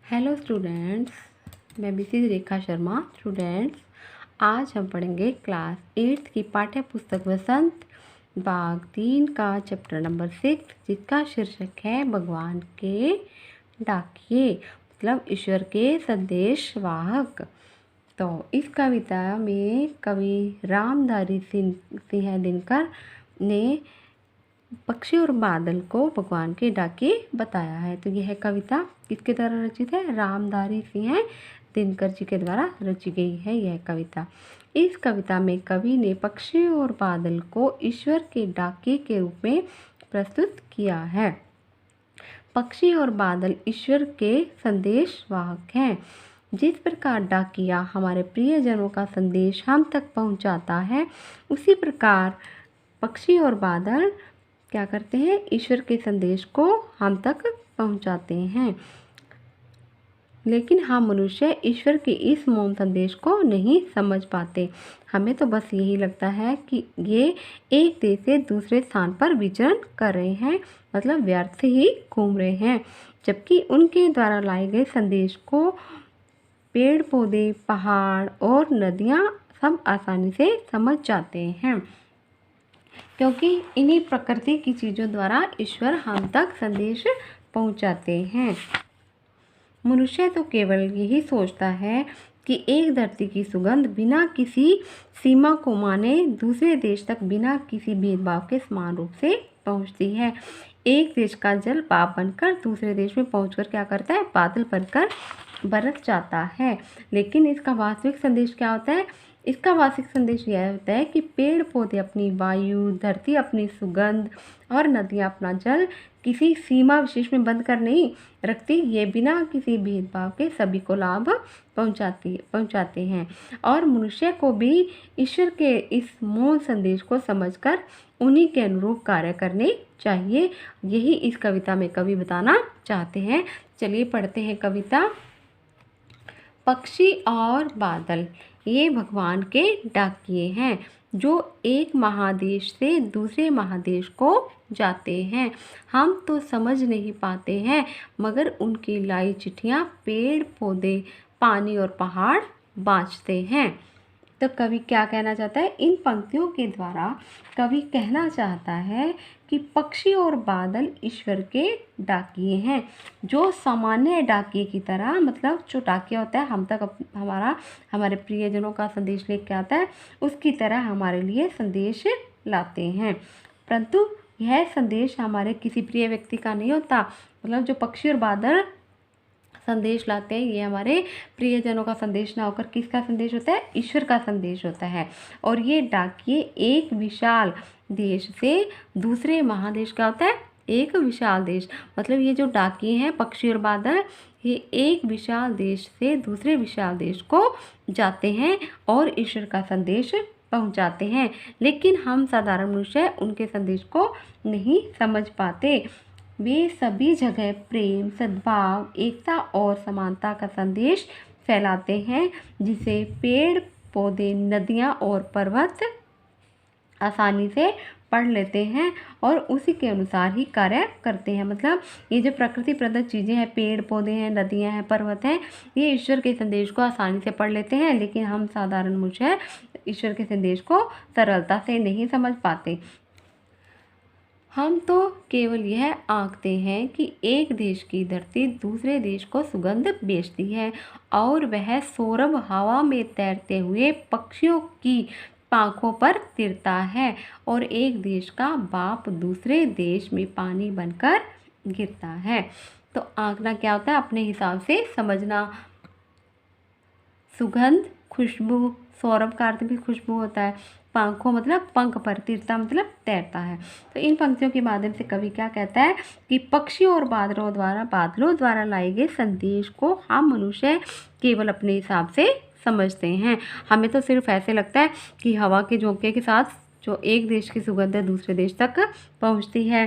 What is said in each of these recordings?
Hello students, मैं Mrs Rekha Sharma. Students, आज हम पढ़ेंगे क्लास 8 की पाठ्य पुस्तक वसंत भाग 3 का चैप्टर नंबर 6, जिसका शीर्षक है भगवान के डाकिए, मतलब ईश्वर के संदेश वाहक। तो इस कविता में कवि रामधारी सिंह दिनकर ने पक्षी और बादल को भगवान के डाकिए बताया है। तो यह कविता किसके द्वारा रचित है? रामधारी सिंह दिनकर जी के द्वारा रची गई है यह कविता। इस कविता में कवि ने पक्षी और बादल को ईश्वर के डाकिए के रूप में प्रस्तुत किया है। पक्षी और बादल ईश्वर के संदेश वाहक हैं। जिस प्रकार डाकिया हमारे प्रियजनों का संदेश हम तक पहुंचाता है, उसी प्रकार पक्षी और बादल क्या करते हैं? ईश्वर के संदेश को हम तक पहुंचाते हैं। लेकिन हम मनुष्य ईश्वर के इस मौन संदेश को नहीं समझ पाते। हमें तो बस यही लगता है कि ये एक देश से दूसरे स्थान पर विचरण कर रहे हैं, मतलब व्यर्थ ही घूम रहे हैं, जबकि उनके द्वारा लाए गए संदेश को पेड़ पौधे, पहाड़ और नदियाँ सब आसानी से समझ जाते हैं, क्योंकि इन्हीं प्रकृति की चीज़ों द्वारा ईश्वर हम तक संदेश पहुंचाते हैं। मनुष्य तो केवल यही सोचता है कि एक धरती की सुगंध बिना किसी सीमा को माने दूसरे देश तक बिना किसी भेदभाव के समान रूप से पहुंचती है। एक देश का जल भाप बनकर दूसरे देश में पहुंचकर क्या करता है? बादल बनकर बरस जाता है। लेकिन इसका वास्तविक संदेश क्या होता है? इसका वास्तविक संदेश यह होता है कि पेड़ पौधे अपनी वायु, धरती अपनी सुगंध और नदियाँ अपना जल किसी सीमा विशेष में बंद कर नहीं रखती। ये बिना किसी भेदभाव के सभी को लाभ पहुंचाते हैं, और मनुष्य को भी ईश्वर के इस मौन संदेश को समझकर उन्हीं के अनुरूप कार्य करने चाहिए। यही इस कविता में कवि बताना चाहते हैं। चलिए पढ़ते हैं कविता। पक्षी और बादल ये भगवान के डाकिए हैं, जो एक महादेश से दूसरे महादेश को जाते हैं। हम तो समझ नहीं पाते हैं, मगर उनकी लाई चिट्ठियाँ पेड़ पौधे, पानी और पहाड़ बाँचते हैं। तो कवि क्या कहना चाहता है? इन पंक्तियों के द्वारा कवि कहना चाहता है कि पक्षी और बादल ईश्वर के डाकिए हैं, जो सामान्य डाकिए की तरह, मतलब जो डाकिया होता है हम तक हमारे प्रियजनों का संदेश लेके आता है, उसकी तरह हमारे लिए संदेश लाते हैं। परंतु यह संदेश हमारे किसी प्रिय व्यक्ति का नहीं होता। मतलब जो पक्षी और बादल संदेश लाते हैं, ये हमारे प्रियजनों का संदेश ना होकर किसका संदेश होता है? ईश्वर का संदेश होता है। और ये डाकिए एक विशाल देश से दूसरे महादेश का होता है, एक विशाल देश, मतलब ये जो डाकिए हैं पक्षी और बादल, ये एक विशाल देश से दूसरे विशाल देश को जाते हैं और ईश्वर का संदेश पहुंचाते हैं। लेकिन हम साधारण मनुष्य उनके संदेश को नहीं समझ पाते। वे सभी जगह प्रेम, सद्भाव, एकता और समानता का संदेश फैलाते हैं, जिसे पेड़ पौधे, नदियाँ और पर्वत आसानी से पढ़ लेते हैं और उसी के अनुसार ही कार्य करते हैं। मतलब ये जो प्रकृति प्रदत्त चीज़ें हैं, पेड़ पौधे हैं, नदियाँ हैं, पर्वत हैं, ये ईश्वर के संदेश को आसानी से पढ़ लेते हैं। लेकिन हम साधारण मनुष्य ईश्वर के संदेश को सरलता से नहीं समझ पाते। हम तो केवल यह आंकते हैं कि एक देश की धरती दूसरे देश को सुगंध बेचती है, और वह सौरभ हवा में तैरते हुए पक्षियों की पांखों पर तिरता है, और एक देश का बाप दूसरे देश में पानी बनकर गिरता है। तो आंकना क्या होता है? अपने हिसाब से समझना। सुगंध, खुशबू, सौरभ का अर्थ भी खुशबू होता है। पंखों मतलब पंख पर, तिरता मतलब तैरता है। तो इन पंक्तियों के माध्यम से कवि क्या कहता है कि पक्षी और बादलों द्वारा लाए गए संदेश को हम मनुष्य केवल अपने हिसाब से समझते हैं। हमें तो सिर्फ ऐसे लगता है कि हवा के झोंके के साथ जो एक देश की सुगंध है दूसरे देश तक पहुंचती है।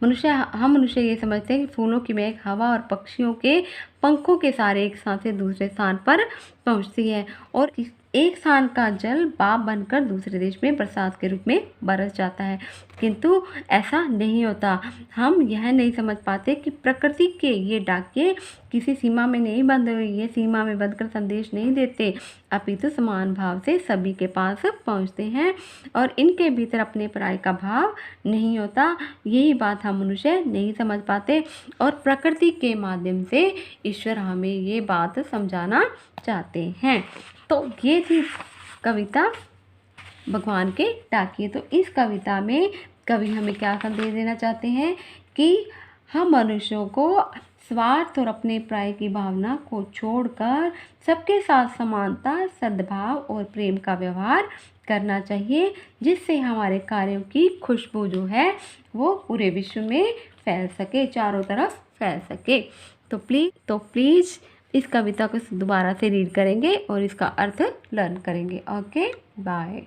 हम मनुष्य ये समझते हैं कि फूलों की महक हवा और पक्षियों के पंखों के सारे एक स्थान से दूसरे स्थान पर पहुंचती है, और एक स्थान का जल भाप बनकर दूसरे देश में बरसात के रूप में बरस जाता है, किंतु ऐसा नहीं होता। हम यह नहीं समझ पाते कि प्रकृति के ये डाके किसी सीमा में नहीं बंधे हुए, ये सीमा में बंधकर संदेश नहीं देते, अपितु समान भाव से सभी के पास पहुंचते हैं और इनके भीतर अपने पराये का भाव नहीं होता। यही बात हम मनुष्य नहीं समझ पाते और प्रकृति के माध्यम से ईश्वर हमें ये बात समझाना चाहते हैं। तो ये थी कविता भगवान के डाकिए। तो इस कविता में कवि हमें क्या संदेश देना चाहते हैं कि हम मनुष्यों को स्वार्थ और अपने पराये की भावना को छोड़कर सबके साथ समानता, सद्भाव और प्रेम का व्यवहार करना चाहिए, जिससे हमारे कार्यों की खुशबू जो है वो पूरे विश्व में फैल सके, चारों तरफ फैल सके। तो प्लीज़ इस कविता को दोबारा से रीड करेंगे और इसका अर्थ लर्न करेंगे। Okay, bye.